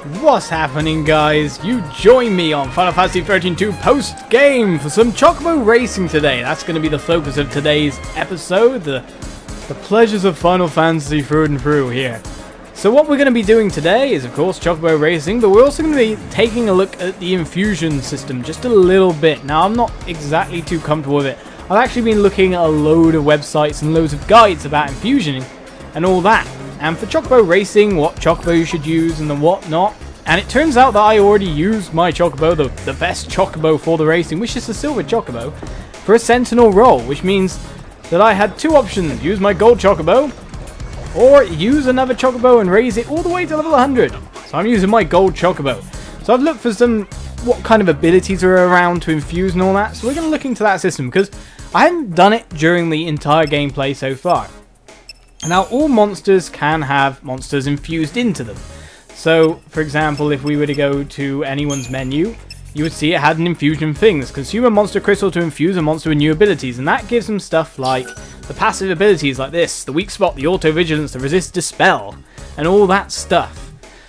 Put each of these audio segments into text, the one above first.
What's happening, guys? You join me on Final Fantasy 13-2 post-game for some Chocobo racing today. That's going to be the focus of today's episode, the pleasures of Final Fantasy through and through here. So what we're going to be doing today is, of course, Chocobo racing, but we're also going to be taking a look at the infusion system just a little bit. Now, I'm not exactly too comfortable with it. I've actually been looking at a load of websites and loads of guides about infusioning and all that. And for Chocobo racing, what Chocobo you should use and the what not. And it turns out that I already used my Chocobo, the best Chocobo for the racing, which is the Silver Chocobo, for a Sentinel role, which means that I had two options: use my Gold Chocobo, or use another Chocobo and raise it all the way to level 100. So I'm using my Gold Chocobo. So I've looked for what kind of abilities are around to infuse and all that. So we're going to look into that system, because I haven't done it during the entire gameplay so far. Now, all monsters can have monsters infused into them. So, for example, if we were to go to anyone's menu, you would see it had an infusion things. Consume a monster crystal to infuse a monster with new abilities. And that gives them stuff like the passive abilities like this, the weak spot, the auto-vigilance, the resist dispel, and all that stuff.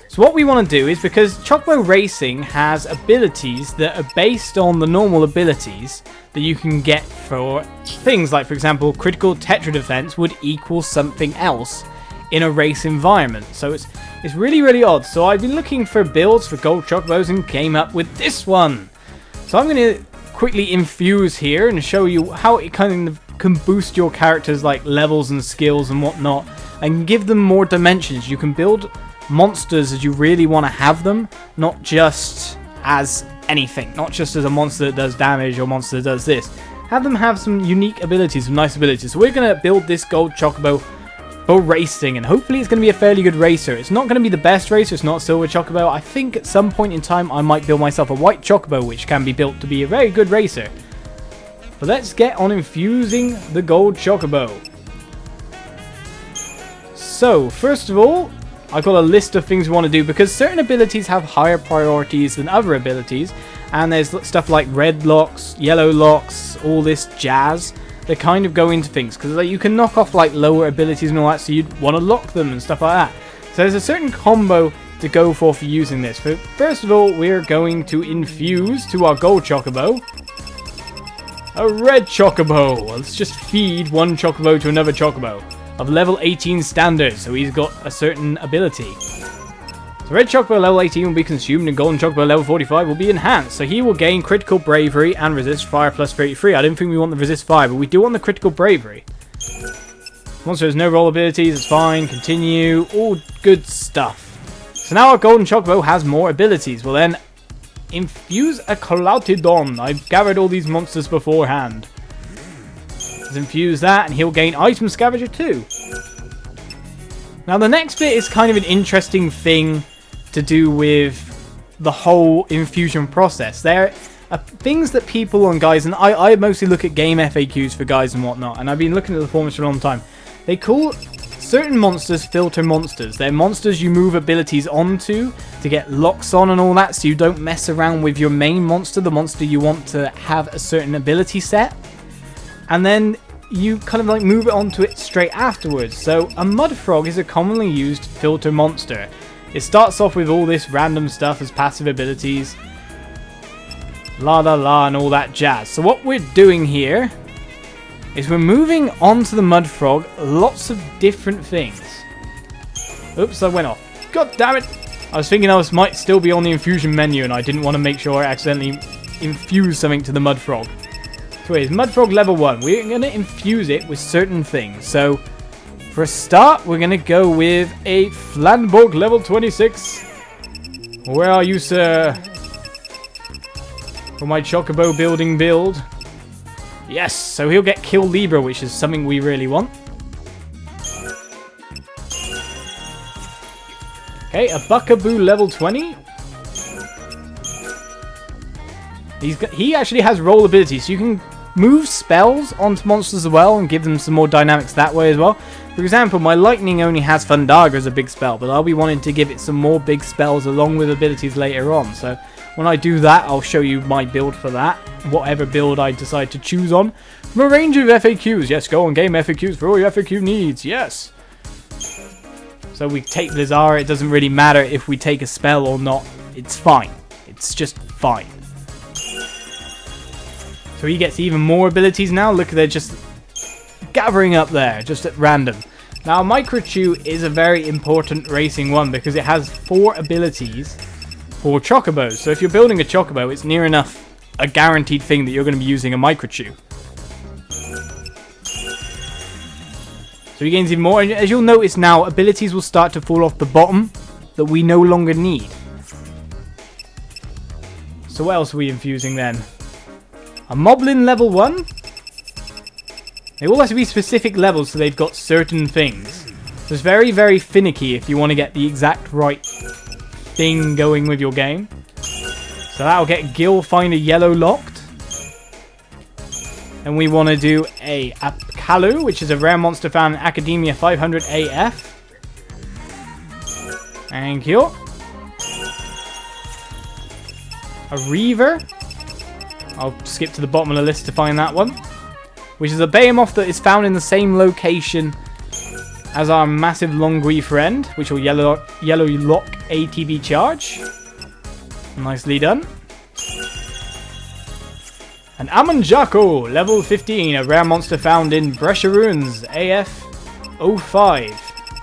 So what we want to do is, because Chocobo Racing has abilities that are based on the normal abilities that you can get for things like, for example, critical tetra defense would equal something else in a race environment. So it's really, really odd. So I've been looking for builds for Gold Chocobos and came up with this one. So I'm going to quickly infuse here and show you how it kind of can boost your characters' like levels and skills and whatnot, and give them more dimensions. You can build monsters as you really want to have them, not just as anything, not just as a monster that does damage or monster that does this. Have them have some unique abilities, some nice abilities. So we're going to build this Gold Chocobo for racing, and hopefully it's going to be a fairly good racer. It's not going to be the best racer, it's not Silver Chocobo. I think at some point in time I might build myself a White Chocobo, which can be built to be a very good racer. But let's get on infusing the Gold Chocobo. So, first of all, I've got a list of things we want to do, because certain abilities have higher priorities than other abilities, and there's stuff like red locks, yellow locks, all this jazz that kind of go into things, because like, you can knock off like lower abilities and all that, so you'd want to lock them and stuff like that. So there's a certain combo to go for using this. First of all, we're going to infuse to our Gold Chocobo a red Chocobo. Let's just feed one Chocobo to another Chocobo of level 18 standard, so he's got a certain ability. So red Chocobo level 18 will be consumed, and Golden Chocobo level 45 will be enhanced. So he will gain critical bravery and resist fire plus 33. I don't think we want the resist fire, but we do want the critical bravery. Monster has no roll abilities, it's fine, continue, all good stuff. So now our Golden Chocobo has more abilities. Well then, infuse a Cloutidon. I've gathered all these monsters beforehand. Let's infuse that, and he'll gain Item Scavenger too. Now the next bit is kind of an interesting thing to do with the whole infusion process. There are things that people and guys, and I mostly look at game FAQs for guys and whatnot, and I've been looking at the forums for a long time. They call certain monsters filter monsters. They're monsters you move abilities onto to get locks on and all that, so you don't mess around with your main monster, the monster you want to have a certain ability set. And then you kind of like move it onto it straight afterwards. So a mud frog is a commonly used filter monster. It starts off with all this random stuff as passive abilities, la la la and all that jazz. So what we're doing here is we're moving onto the mud frog lots of different things. Oops, I went off. God damn it! I was thinking I might still be on the infusion menu, and I didn't want to make sure I accidentally infused something to the mud frog. So it's Mud Frog level 1. We're going to infuse it with certain things. So, for a start, we're going to go with a Flamborg level 26. Where are you, sir? For my Chocobo building build. Yes, so he'll get Kill Libra, which is something we really want. Okay, a Buckaboo level 20. He actually has roll ability, so you can move spells onto monsters as well and give them some more dynamics that way as well. For example, my lightning only has Thundaga as a big spell, but I'll be wanting to give it some more big spells along with abilities later on. So when I do that, I'll show you my build for that, whatever build I decide to choose on. From a range of FAQs, yes, go on game FAQs for all your FAQ needs, yes. So we take Blizzara. It doesn't really matter if we take a spell or not. It's fine. It's just fine. So he gets even more abilities now. Look, they're just gathering up there, just at random. Now, Micro Chew is a very important racing one because it has 4 abilities for Chocobos. So if you're building a Chocobo, it's near enough a guaranteed thing that you're going to be using a Micro Chew. So he gains even more. And as you'll notice now, abilities will start to fall off the bottom that we no longer need. So what else are we infusing then? A Moblin level 1. They all have to be specific levels, so they've got certain things. So it's very, very finicky if you want to get the exact right thing going with your game. So that'll get Gil Finder Yellow locked. And we want to do a Apkalu, which is a rare monster found in Academia 500 AF. Thank you. A Reaver. I'll skip to the bottom of the list to find that one. Which is a Behemoth that is found in the same location as our massive Longui friend, which will yellow lock ATB charge. Nicely done. An Amonjaku, level 15, a rare monster found in Brescia Ruins, AF 05.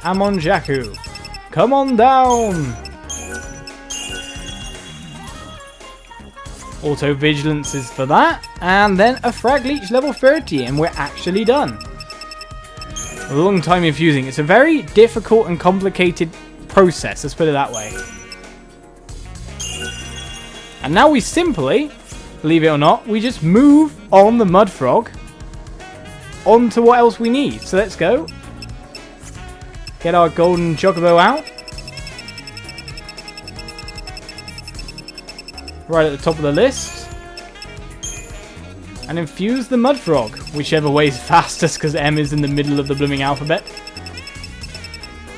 Amonjaku. Come on down! Auto Vigilance is for that. And then a Frag Leech level 30, and we're actually done. A long time infusing. It's a very difficult and complicated process, let's put it that way. And now we simply, believe it or not, we just move on the Mudfrog onto what else we need. So let's go. Get our Golden Chocobo out. Right at the top of the list. And infuse the Mudfrog, whichever way is fastest because M is in the middle of the blooming alphabet.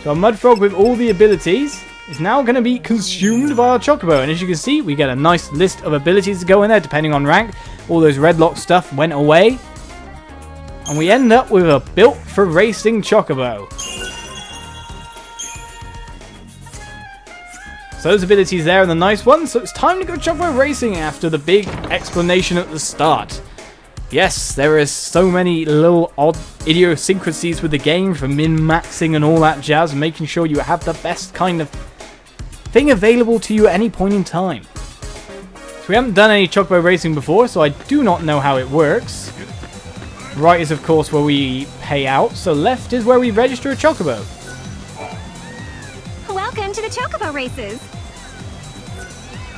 So our Mudfrog with all the abilities is now going to be consumed by our Chocobo. And as you can see, we get a nice list of abilities to go in there depending on rank. All those red lock stuff went away. And we end up with a built for racing Chocobo. So those abilities there are the nice ones. So it's time to go Chocobo racing after the big explanation at the start. Yes, there is so many little odd idiosyncrasies with the game for min-maxing and all that jazz, making sure you have the best kind of thing available to you at any point in time. So we haven't done any Chocobo racing before, so I do not know how it works. Right is of course where we pay out, so left is where we register a Chocobo. Welcome to the Chocobo races.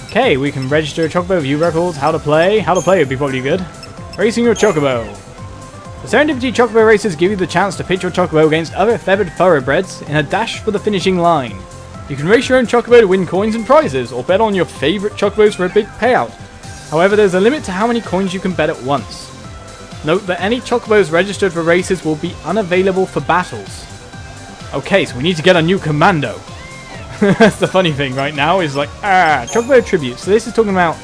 Okay, we can register a Chocobo, view records, how to play. How to play would be probably good. Racing your Chocobo. The Serendipity Chocobo races give you the chance to pitch your Chocobo against other feathered thoroughbreds in a dash for the finishing line. You can race your own Chocobo to win coins and prizes, or bet on your favourite Chocobos for a big payout. However, there's a limit to how many coins you can bet at once. Note that any Chocobos registered for races will be unavailable for battles. Okay, so we need to get a new commando. That's the funny thing right now, is like, Chocobo Tribute. So this is talking about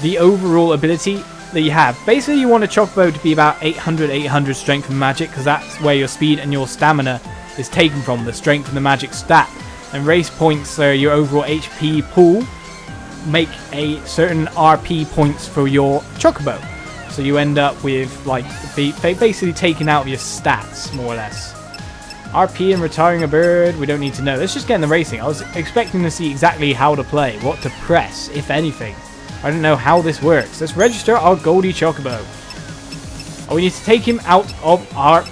the overall ability that you have. Basically, you want a Chocobo to be about 800 strength and magic, because that's where your speed and your stamina is taken from, the strength and the magic stat. And race points are your overall HP pool, make a certain RP points for your Chocobo. So you end up with, like, basically taking out of your stats, more or less. RP and retiring a bird, we don't need to know. Let's just get in the racing. I was expecting to see exactly how to play, what to press, if anything. I don't know how this works. Let's register our Goldie Chocobo. Oh, we need to take him out of our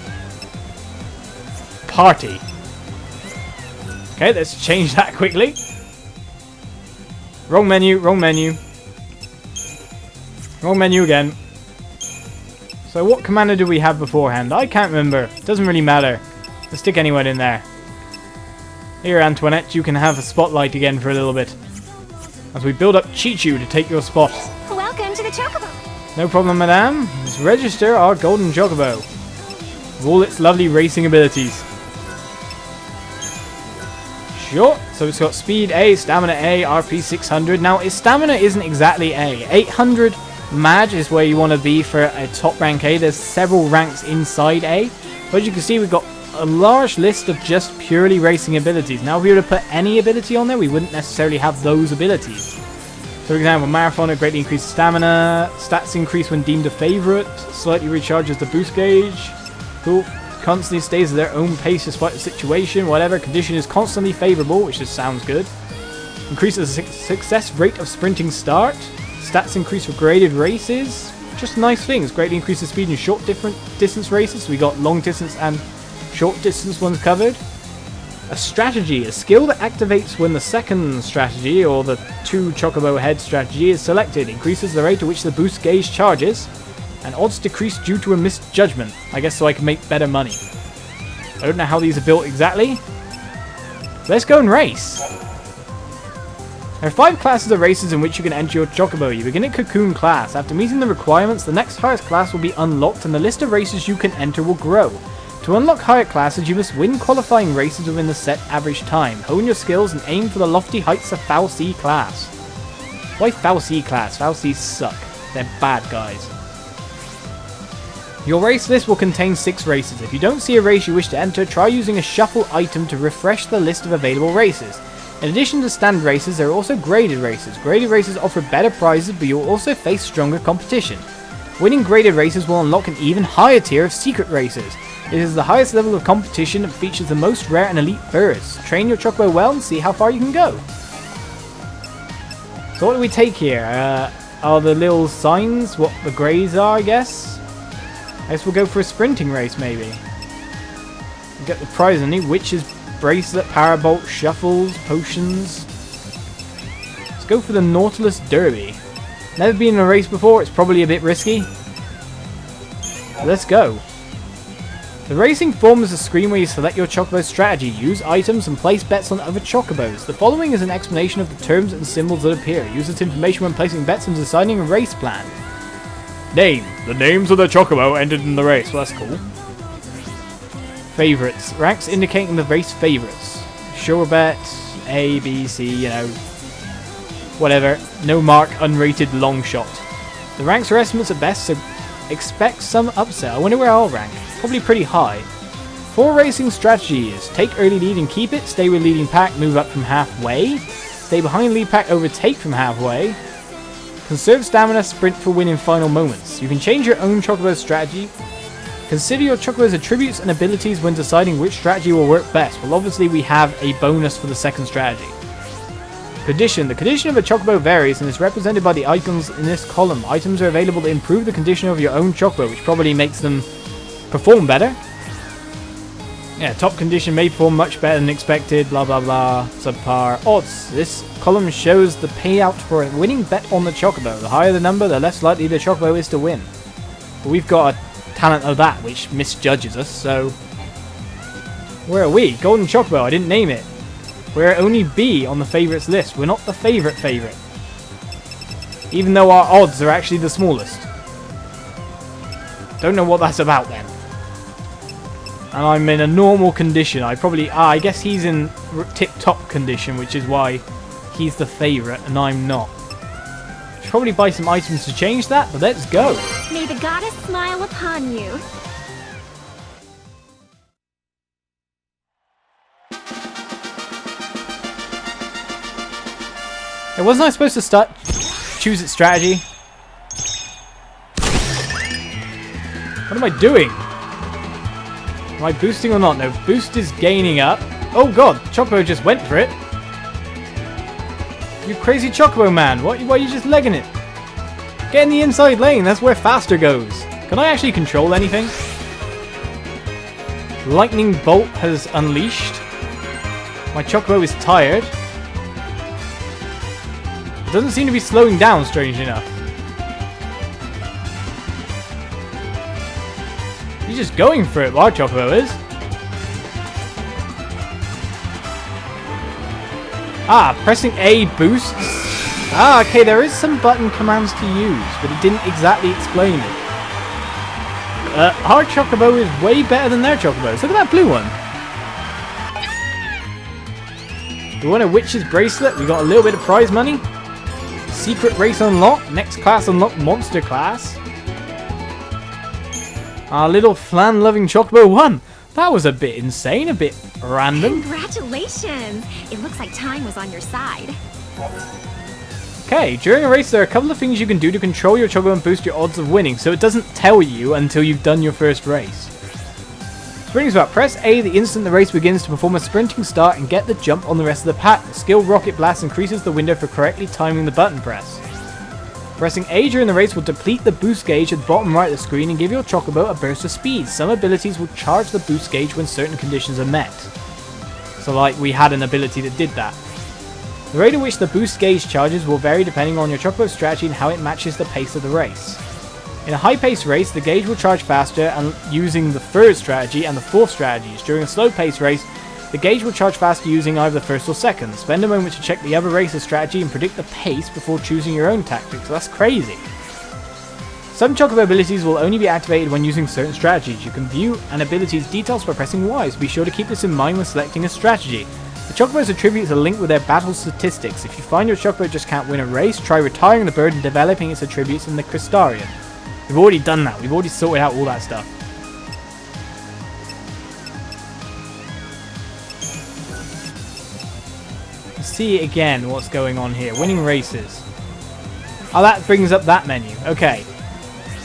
party. Okay, let's change that quickly. Wrong menu, wrong menu. Wrong menu again. So what commander do we have beforehand? I can't remember. Doesn't really matter. Let's stick anyone in there. Here, Antoinette, you can have a spotlight again for a little bit. As we build up Chichu to take your spot. Welcome to the Chocobo. No problem, madame. Let's register our Golden Chocobo. With all its lovely racing abilities. Sure. So it's got Speed A, Stamina A, RP 600. Now, its Stamina isn't exactly A. 800 Mag is where you want to be for a top rank A. There's several ranks inside A. But as you can see, we've got a large list of just purely racing abilities. Now if we were to put any ability on there, we wouldn't necessarily have those abilities. So for example, Marathoner greatly increases stamina, stats increase when deemed a favorite, slightly recharges the boost gauge, cool, constantly stays at their own pace despite the situation, whatever, condition is constantly favorable, which just sounds good. Increases the success rate of sprinting start, stats increase for graded races, just nice things, greatly increases speed in short distance races, so we got long distance and short distance ones covered. A strategy, a skill that activates when the second strategy, or the 2 Chocobo head strategy, is selected. Increases the rate at which the boost gauge charges, and odds decrease due to a misjudgment. I guess so I can make better money. I don't know how these are built exactly. Let's go and race. There are 5 classes of races in which you can enter your Chocobo. You begin at Cocoon class. After meeting the requirements, the next highest class will be unlocked and the list of races you can enter will grow. To unlock higher classes, you must win qualifying races within the set average time. Hone your skills and aim for the lofty heights of Foul C class. Why Foul C class? Foul Cs suck. They're bad guys. Your race list will contain 6 races. If you don't see a race you wish to enter, try using a shuffle item to refresh the list of available races. In addition to standard races, there are also graded races. Graded races offer better prizes, but you will also face stronger competition. Winning graded races will unlock an even higher tier of secret races. It is the highest level of competition and features the most rare and elite birds. Train your Chocobo well and see how far you can go. So what do we take here? Are the little signs what the grades are, I guess? I guess we'll go for a sprinting race, maybe. We'll get the prize only, Witch's Bracelet, Powerbolt, Shuffles, Potions. Let's go for the Nautilus Derby. Never been in a race before, it's probably a bit risky. Let's go. The racing form is a screen where you select your Chocobo strategy, use items, and place bets on other Chocobos. The following is an explanation of the terms and symbols that appear. Use this information when placing bets and deciding a race plan. Name. The names of the Chocobo entered in the race. Well, that's cool. Favorites. Ranks indicating the race favorites. Sure bet, A, B, C, you know, whatever. No mark, unrated, long shot. The ranks are estimates at best, so expect some upset. I wonder where I'll rank. Probably pretty high. 4 racing strategies. Take early lead and keep it. Stay with leading pack, move up from halfway. Stay behind lead pack, overtake from halfway. Conserve stamina, sprint for win in final moments. You can change your own Chocobo strategy. Consider your Chocobo's attributes and abilities when deciding which strategy will work best. Well, obviously we have a bonus for the second strategy. Condition. The condition of a Chocobo varies and is represented by the icons in this column. Items are available to improve the condition of your own Chocobo, which probably makes them perform better. Yeah, top condition may perform much better than expected, blah blah blah, subpar. Odds. This column shows the payout for a winning bet on the Chocobo. The higher the number, the less likely the Chocobo is to win. But we've got a talent of that, which misjudges us, so... Where are we? Golden Chocobo, I didn't name it. We're only B on the favourites list. We're not the favourite. Even though our odds are actually the smallest. Don't know what that's about then. And I'm in a normal condition. I guess he's in tip-top condition, which is why he's the favourite and I'm not. Should probably buy some items to change that, but let's go. May the goddess smile upon you. Hey, wasn't I supposed to choose its strategy? What am I doing? Am I boosting or not? No, boost is gaining up. Oh god, Chocobo just went for it. You crazy Chocobo man, why are you just legging it? Get in the inside lane, that's where faster goes. Can I actually control anything? Lightning Bolt has unleashed. My Chocobo is tired. It doesn't seem to be slowing down, strangely enough. He's just going for it, our Chocobo is. Ah, pressing A boosts. Ah, okay, there is some button commands to use, but it didn't exactly explain it. Our Chocobo is way better than their Chocobos. Look at that blue one. We want a Witch's Bracelet. We got a little bit of prize money. Secret race unlocked. Next class unlocked, monster class. Our little flan-loving Chocobo won. That was a bit insane, a bit random. Congratulations! It looks like time was on your side. Okay, during a race there are a couple of things you can do to control your Chocobo and boost your odds of winning, so it doesn't tell you until you've done your first race. Sprinting's about press A the instant the race begins to perform a sprinting start and get the jump on the rest of the pack. The skill Rocket Blast increases the window for correctly timing the button press. Pressing A during the race will deplete the boost gauge at the bottom right of the screen and give your Chocobo a burst of speed. Some abilities will charge the boost gauge when certain conditions are met. So like we had an ability that did that. The rate at which the boost gauge charges will vary depending on your Chocobo strategy and how it matches the pace of the race. In a high-paced race, the gauge will charge faster and using the third strategy and the fourth strategies. During a slow-paced race, the gauge will charge faster using either the first or second. Spend a moment to check the other race's strategy and predict the pace before choosing your own tactics. That's crazy. Some Chocobo abilities will only be activated when using certain strategies. You can view an ability's details by pressing Y, so be sure to keep this in mind when selecting a strategy. The Chocobo's attributes are linked with their battle statistics. If you find your Chocobo just can't win a race, try retiring the bird and developing its attributes in the Crystarium. We've already done that. We've already sorted out all that stuff. Let's see again what's going on here. Winning races. Oh, that brings up that menu. Okay.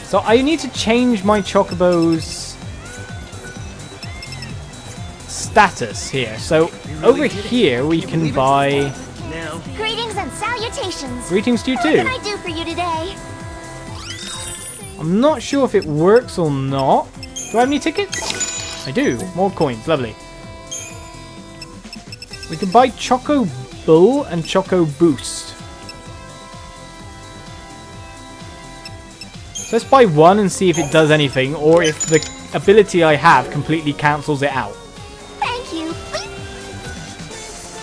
So I need to change my Chocobo's status here. So over here we can buy... Greetings and salutations. Greetings to you too. What can I do for you today? I'm not sure if it works or not. Do I have any tickets? I do. More coins. Lovely. We can buy Choco Bull and Choco Boost. So let's buy one and see if it does anything, or if the ability I have completely cancels it out. Thank you.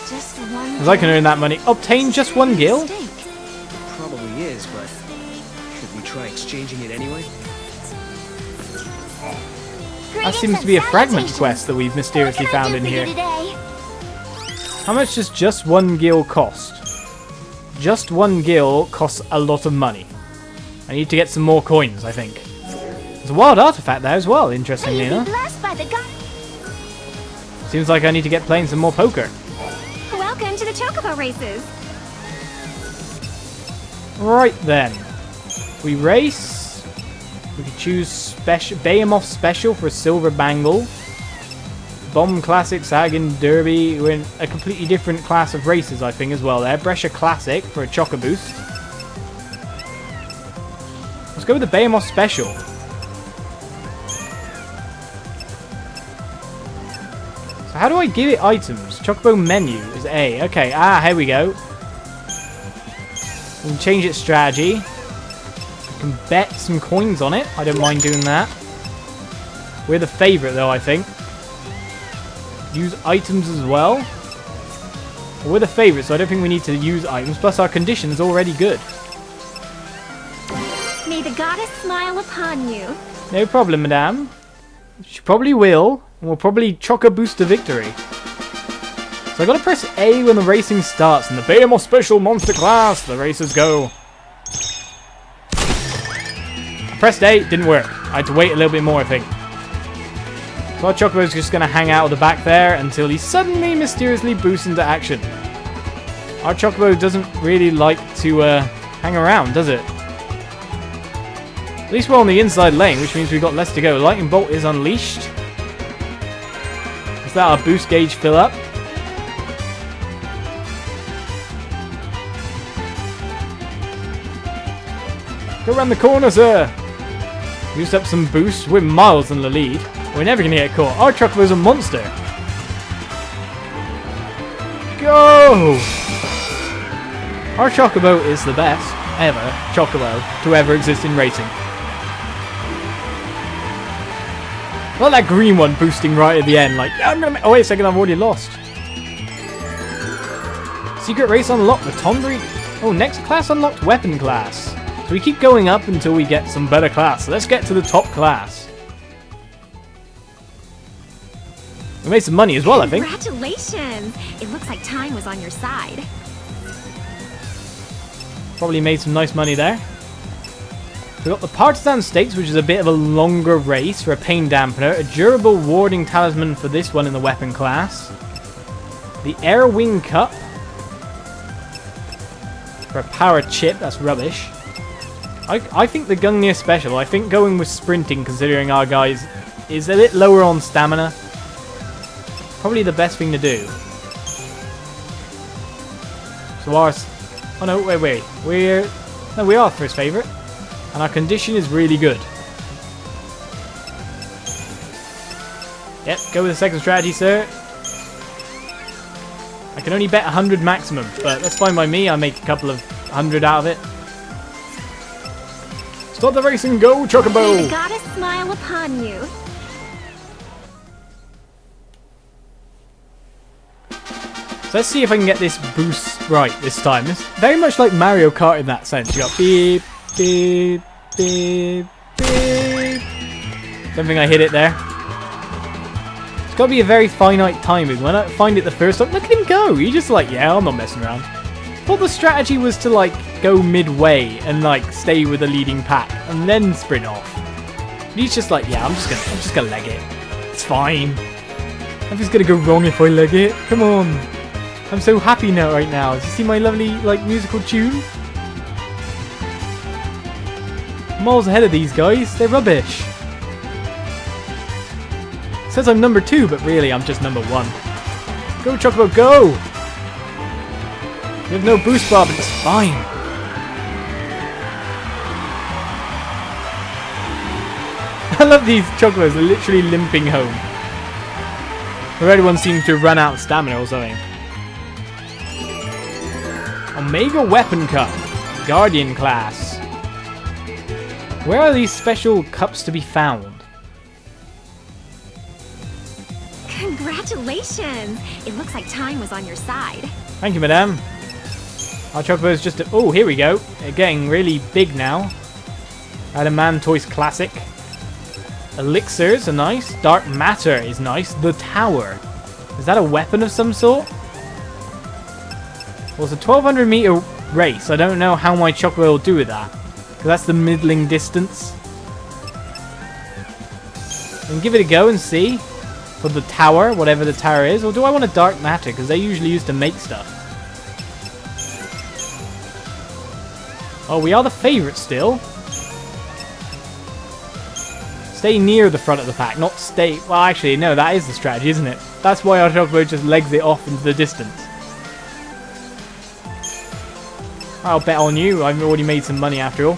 Just one. Because I can earn that money. Obtain just one gil? Probably is, but should we try exchanging it anyway? That seems to be a fragment quest that we've mysteriously found in here. How much does just one gil cost? Just one gil costs a lot of money. I need to get some more coins, I think. There's a wild artifact there as well, interestingly enough. Seems like I need to get playing some more poker. Welcome to the Chocobo races. Right then. We race. We can choose special Behemoth Special for a silver bangle. Bomb Classic, Sagan Derby. We're in a completely different class of races, I think, as well there. Brescia Classic for a Choco Boost. Let's go with the Behemoth Special. So how do I give it items? Chocobo menu is A. Okay, here we go. We can change its strategy. We can bet some coins on it. I don't mind doing that. We're the favourite though, I think. Use items as well. We're the favourite, so I don't think we need to use items. Plus our condition's already good. May the goddess smile upon you. No problem, madame. She probably will. And we'll probably Choco Boost to victory. So I gotta press A when the racing starts. In the Behemoth Special Monster Class, the races go. I pressed A, didn't work. I had to wait a little bit more, I think. So our Chocobo's just gonna hang out at the back there until he suddenly mysteriously boosts into action. Our Chocobo doesn't really like to hang around, does it? At least we're on the inside lane, which means we've got less to go. Lightning Bolt is unleashed. Is that our boost gauge fill up? Go around the corner, sir. Used up some boost. We're miles in the lead. We're never going to get caught. Our Chocobo's a monster. Go! Our Chocobo is the best ever Chocobo to ever exist in racing. Not that green one boosting right at the end, like, I'm gonna. Oh, wait a second, I've already lost. Secret race unlocked, the Tondri. Oh, next class unlocked, weapon class. So we keep going up until we get some better class. So let's get to the top class. We made some money as well, I think. Congratulations! It looks like time was on your side. Probably made some nice money there. We've got the Partisan Stakes, which is a bit of a longer race for a pain dampener. A durable warding talisman for this one in the weapon class. The Air Wing Cup. For a power chip, that's rubbish. I think the Gungnir Special, I think going with sprinting, considering our guys is a bit lower on stamina. Probably the best thing to do. So ours... Oh no, wait. We are first favourite. And our condition is really good. Yep, go with the second strategy, sir. I can only bet 100 maximum, but that's fine by me. I make a couple of 100 out of it. Stop the race and go, Chocobo! May the goddess smile upon you. So let's see if I can get this boost right this time. It's very much like Mario Kart in that sense. You got beep, beep, beep, beep. Don't think I hit it there. It's got to be a very finite timing. When I find it the first time, look at him go. He's just like, yeah, I'm not messing around. I thought the strategy was to like go midway and like stay with the leading pack and then sprint off. But he's just like, yeah, I'm just gonna leg it. It's fine. Nothing's gonna go wrong if I leg it. Come on. I'm so happy now right now. Do you see my lovely like musical tune? Miles ahead of these guys. They're rubbish. Says I'm number 2, but really I'm just number 1. Go Chocobo, go! You have no boost bar, but it's fine. I love these Chocobos. They're literally limping home. The red one seems to have run out of stamina or something. Omega Weapon Cup. Guardian class. Where are these special cups to be found? Congratulations! It looks like time was on your side. Thank you, madame. Our Chocobo is just... Oh, here we go. They're getting really big now. Adamantoise Classic. Elixirs are nice. Dark Matter is nice. The Tower. Is that a weapon of some sort? Well, it's a 1200 meter race. I don't know how my Chocobo will do with that. Because that's the middling distance. And give it a go and see. For the tower, whatever the tower is. Or do I want a Dark Matter? Because they usually used to make stuff. Oh, we are the favourite still. Stay near the front of the pack, not stay... Well, actually, no, that is the strategy, isn't it? That's why our Chocobo just legs it off into the distance. I'll bet on you. I've already made some money after all.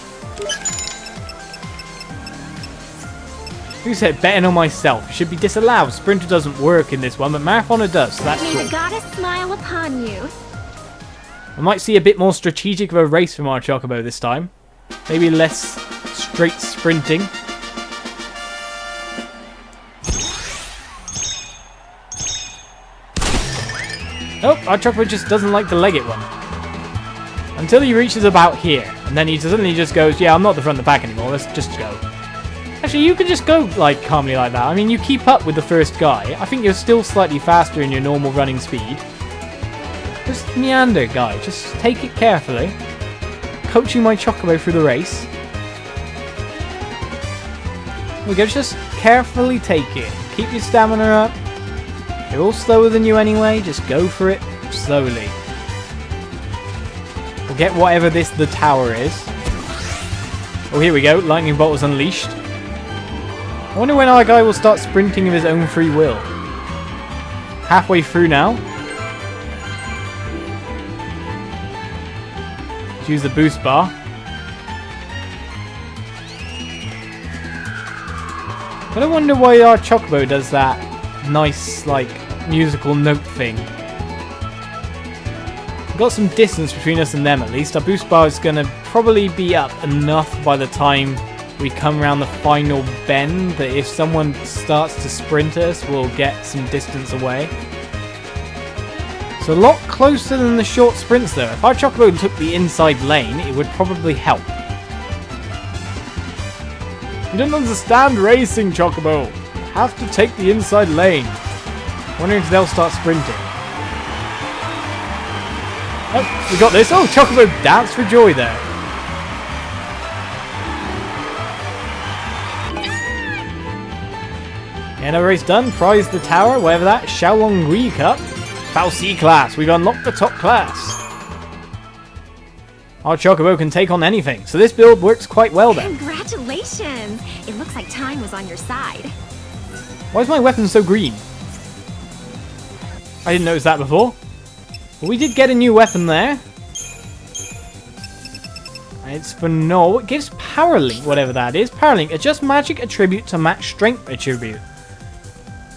Who said betting on myself? It should be disallowed. Sprinter doesn't work in this one, but Marathoner does, so that's cool. May the goddess smile upon you. I might see a bit more strategic of a race from our Chocobo this time. Maybe less straight sprinting. Nope, our Chocobo just doesn't like to leg it one. Until he reaches about here. And then he suddenly just goes, yeah, I'm not the front of the pack anymore, let's just go. Actually, you can just go like calmly like that. I mean, you keep up with the first guy. I think you're still slightly faster in your normal running speed. Just meander, guy. Just take it carefully. Coaching my Chocobo through the race. We go, just carefully take it. Keep your stamina up. They're all slower than you anyway. Just go for it slowly. We'll get whatever the tower is. Oh, here we go. Lightning Bolt was unleashed. I wonder when our guy will start sprinting of his own free will. Halfway through now. Let's use the boost bar. But I wonder why our Chocobo does that nice, like, musical note thing. We've got some distance between us and them at least. Our boost bar is going to probably be up enough by the time we come around the final bend that if someone starts to sprint us, we'll get some distance away. It's a lot closer than the short sprints though. If our Chocobo took the inside lane, it would probably help. You don't understand racing, Chocobo. You have to take the inside lane. Wondering if they'll start sprinting. Oh, we got this. Oh, Chocobo danced for joy there. Another race done. Prize the tower, whatever that. Xiaolonghui Cup. Foul C class. We've unlocked the top class. Our Chocobo can take on anything, so this build works quite well then. Congratulations! It looks like time was on your side. Why is my weapon so green? I didn't notice that before. But we did get a new weapon there. It's for null. It gives Power Link, whatever that is. Power Link, adjust magic attribute to match strength attribute.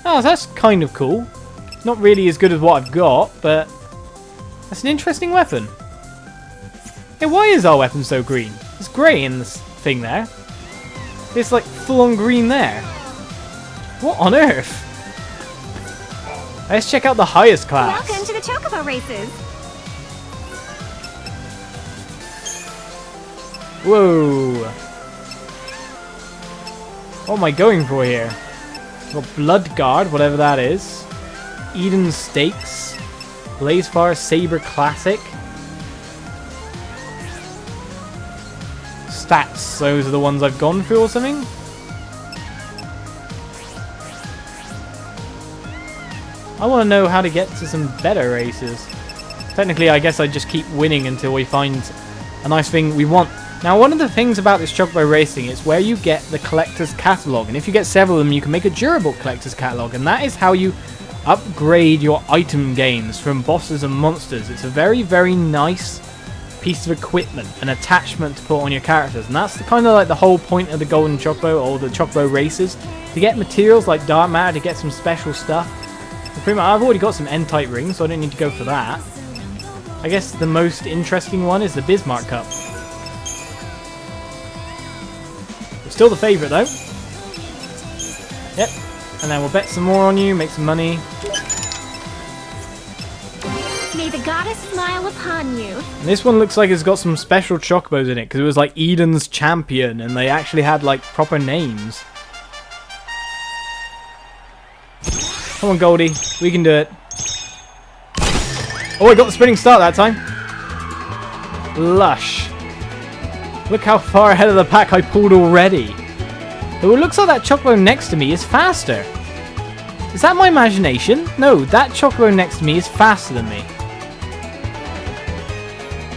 Oh, that's kind of cool. Not really as good as what I've got, but that's an interesting weapon. Yeah, why is our weapon so green? It's grey in this thing there. It's like full-on green there. What on earth? Let's check out the highest class. Welcome to the Chocobo races. Whoa. What am I going for here? Got Blood Guard, whatever that is. Eden Stakes. Blazefire Saber Classic. Stats, those are the ones I've gone through or something. I want to know how to get to some better races. Technically, I guess I just keep winning until we find a nice thing we want. Now, one of the things about this Chocobo racing is where you get the collector's catalog, and if you get several of them, you can make a durable collector's catalog, and that is how you upgrade your item gains from bosses and monsters. It's a very, very nice piece of equipment, an attachment to put on your characters, and that's kind of like the whole point of the Golden Chocobo or the Chocobo races, to get materials like dark matter, to get some special stuff. And pretty much, I've already got some N-type rings, so I don't need to go for that. I guess the most interesting one is the Bismarck Cup. It's still the favourite though. Yep, and then we'll bet some more on you, make some money. May the goddess smile upon you. And this one looks like it's got some special Chocobos in it, because it was like Eden's champion, and they actually had like proper names. Come on, Goldie, we can do it. Oh, I got the spinning start that time. Lush. Look how far ahead of the pack I pulled already. Though it looks like that Chocobo next to me is faster. Is that my imagination? No, that Chocobo next to me is faster than me.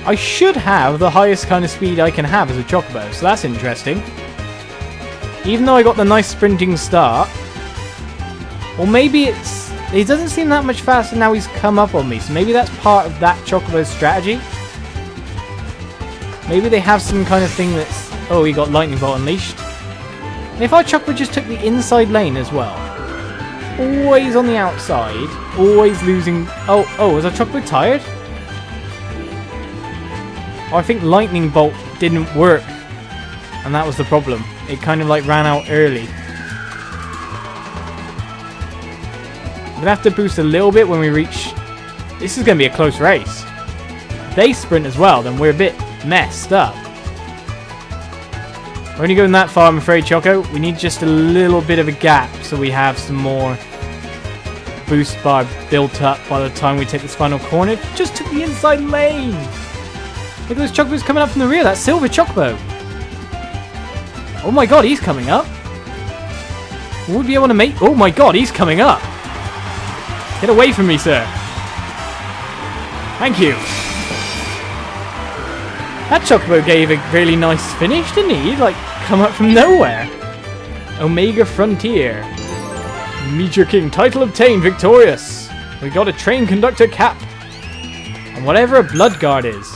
I should have the highest kind of speed I can have as a Chocobo, so that's interesting. Even though I got the nice sprinting start. Or maybe it doesn't seem that much faster now he's come up on me, so maybe that's part of that Chocobo's strategy. Maybe they have some kind of thing that's... Oh, he got Lightning Bolt unleashed. And if our Chocobo just took the inside lane as well. Always on the outside. Always losing... Oh, was our Chocobo tired? Oh, I think Lightning Bolt didn't work. And that was the problem. It kind of like ran out early. I'm going to have to boost a little bit when we reach... This is going to be a close race. If they sprint as well, then we're a bit messed up. We're only going that far, I'm afraid, Choco. We need just a little bit of a gap so we have some more boost bar built up by the time we take this final corner. Just took the inside lane. Look at those Chocobos coming up from the rear. That's Silver Chocobo. Oh my god, he's coming up. We'll be able to make... Oh my god, he's coming up. Get away from me, sir. Thank you. That Chocobo gave a really nice finish, didn't he? He'd like come up from nowhere. Omega Frontier. Meteor King. Title obtained. Victorious. We got a train conductor cap. And whatever a Blood Guard is.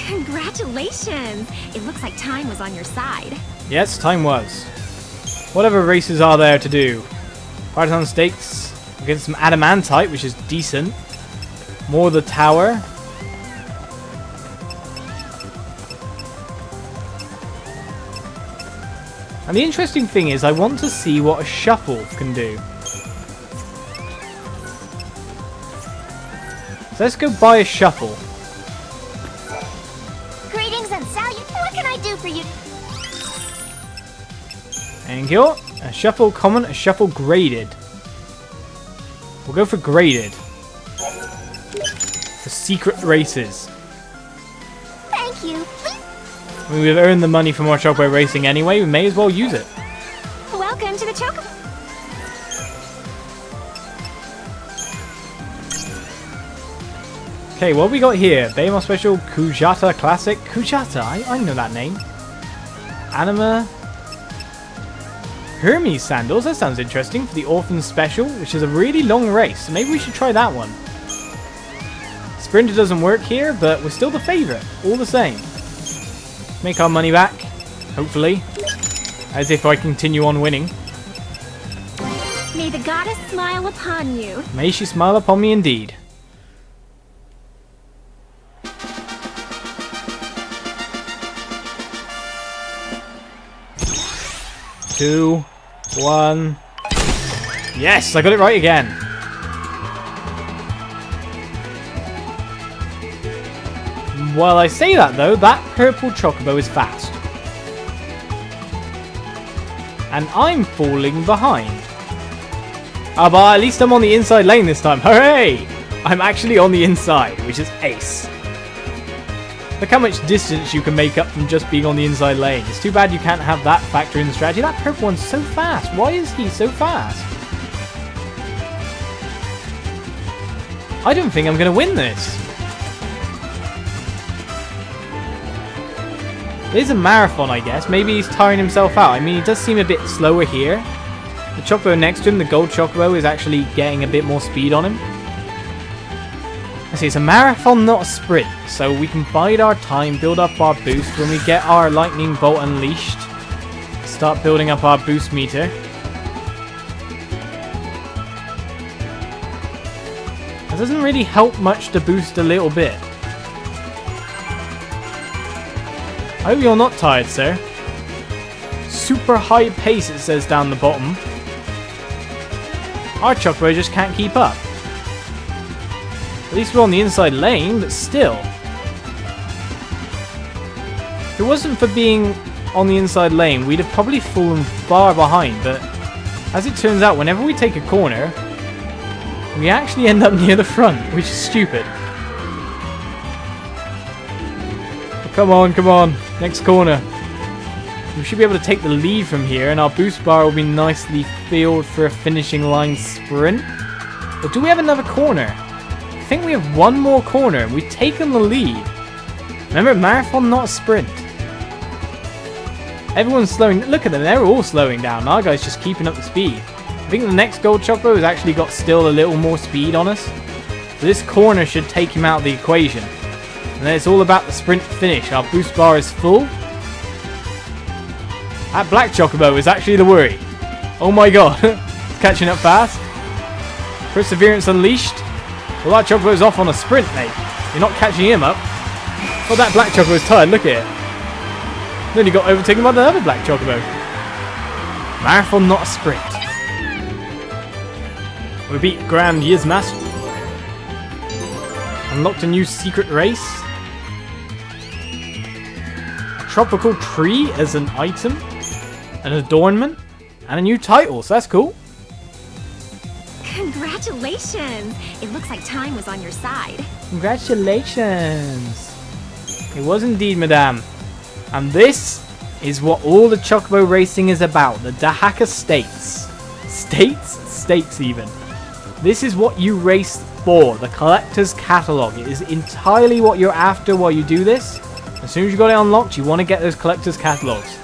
Congratulations! It looks like time was on your side. Yes, time was. Whatever races are there to do. Dahaka Stakes. We'll get some Adamantite, which is decent. More of the tower. And the interesting thing is I want to see what a shuffle can do. So let's go buy a shuffle. Greetings and salutations. What can I do for you? Thank you. A shuffle common, a shuffle graded. We'll go for graded. For secret races. Thank you. We're We've earned the money from our Chocobo racing anyway, we may as well use it. Welcome to the Chocobo. Okay, what have we got here? Baymar Special, Kujata Classic. Kujata, I know that name. Anima. Hermes Sandals, that sounds interesting for the Orphan Special, which is a really long race. So maybe we should try that one. Sprinter doesn't work here, but we're still the favourite, all the same. Make our money back, hopefully, as if I continue on winning. May the goddess smile upon you. May she smile upon me indeed. Two, one. Yes, I got it right again. While I say that though, that purple Chocobo is fast. And I'm falling behind. Ah, but at least I'm on the inside lane this time. Hooray! I'm actually on the inside, which is ace. Look how much distance you can make up from just being on the inside lane. It's too bad you can't have that factor in the strategy. That purple one's so fast. Why is he so fast? I don't think I'm going to win this. It is a marathon, I guess. Maybe he's tiring himself out. I mean, he does seem a bit slower here. The Chocobo next to him, the Gold Chocobo, is actually getting a bit more speed on him. I see, it's a marathon, not a sprint. So we can bide our time, build up our boost. When we get our Lightning Bolt unleashed, start building up our boost meter. That doesn't really help much to boost a little bit. I hope you're not tired, sir. Super high pace, it says down the bottom. Our Chocobo just can't keep up. At least we're on the inside lane, but still. If it wasn't for being on the inside lane, we'd have probably fallen far behind, but as it turns out, whenever we take a corner, we actually end up near the front, which is stupid. Come on, come on. Next corner. We should be able to take the lead from here, and our boost bar will be nicely filled for a finishing line sprint. Or do we have another corner? I think we have one more corner, and we've taken the lead. Remember, marathon, not a sprint. Everyone's slowing. Look at them, they're all slowing down. Our guy's just keeping up the speed. I think the next Gold Chocobo has actually got still a little more speed on us. So this corner should take him out of the equation. And then it's all about the sprint finish. Our boost bar is full. That black Chocobo is actually the worry. Oh my god. It's catching up fast. Perseverance unleashed. Well, that Chocobo's off on a sprint, mate. You're not catching him up. Well, that black Chocobo's tired. Look at it. Then he got overtaken by the other black Chocobo. Marathon, not a sprint. We beat Grand Yizmaster. Unlocked a new secret race. A tropical tree as an item. An adornment. And a new title, so that's cool. Congratulations! It looks like time was on your side. Congratulations. It was indeed, madame. And this is what all the Chocobo racing is about. The Dahaka Stakes. Stakes even. This is what you race for. The collector's catalog. It is entirely what you're after while you do this. As soon as you got it unlocked, you want to get those collector's catalogs.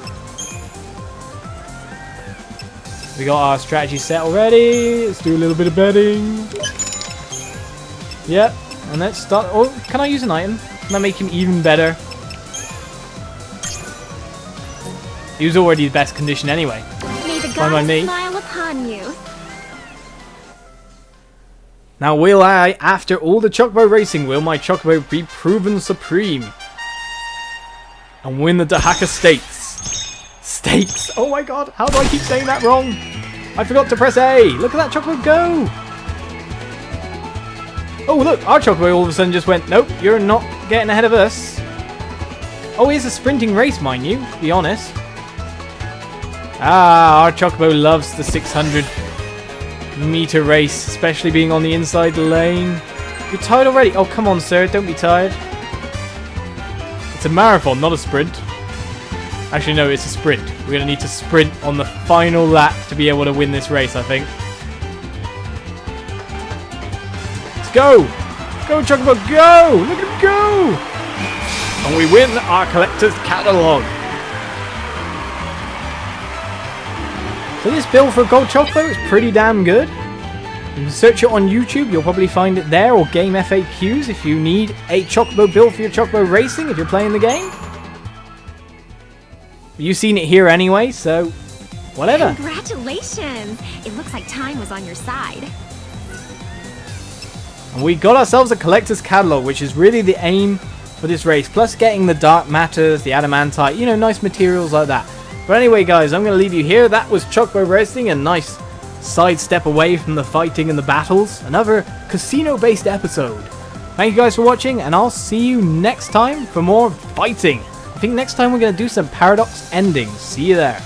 We got our strategy set already. Let's do a little bit of betting. Yep. And let's start. Oh, can I use an item? Can I make him even better? He was already the best condition anyway. May the goddess smile upon you. Now will I, after all the Chocobo racing, will my Chocobo be proven supreme? And win the Dahaka Stakes. Stakes! Oh my god, how do I keep saying that wrong? I forgot to press A! Look at that Chocobo go! Oh look, our Chocobo all of a sudden just went, nope, you're not getting ahead of us. Oh, it's a sprinting race, mind you, to be honest. Ah, our Chocobo loves the 600 meter race, especially being on the inside lane. You're tired already? Oh, come on, sir, don't be tired. It's a marathon, not a sprint. Actually, no, it's a sprint. We're going to need to sprint on the final lap to be able to win this race, I think. Let's go! Go, Chocobo, go! Look at him go! And we win our collector's catalog. So this build for Gold Chocobo is pretty damn good. You can search it on YouTube, you'll probably find it there, or Game FAQs if you need a Chocobo build for your Chocobo racing if you're playing the game. You've seen it here anyway, so whatever. Congratulations! It looks like time was on your side. And we got ourselves a collector's catalog, which is really the aim for this race, plus getting the dark matters, the adamantite, you know, nice materials like that. But anyway, guys, I'm going to leave you here. That was Chocobo Racing, a nice sidestep away from the fighting and the battles. Another casino-based episode. Thank you guys for watching, and I'll see you next time for more fighting. I think next time we're going to do some paradox endings. See you there.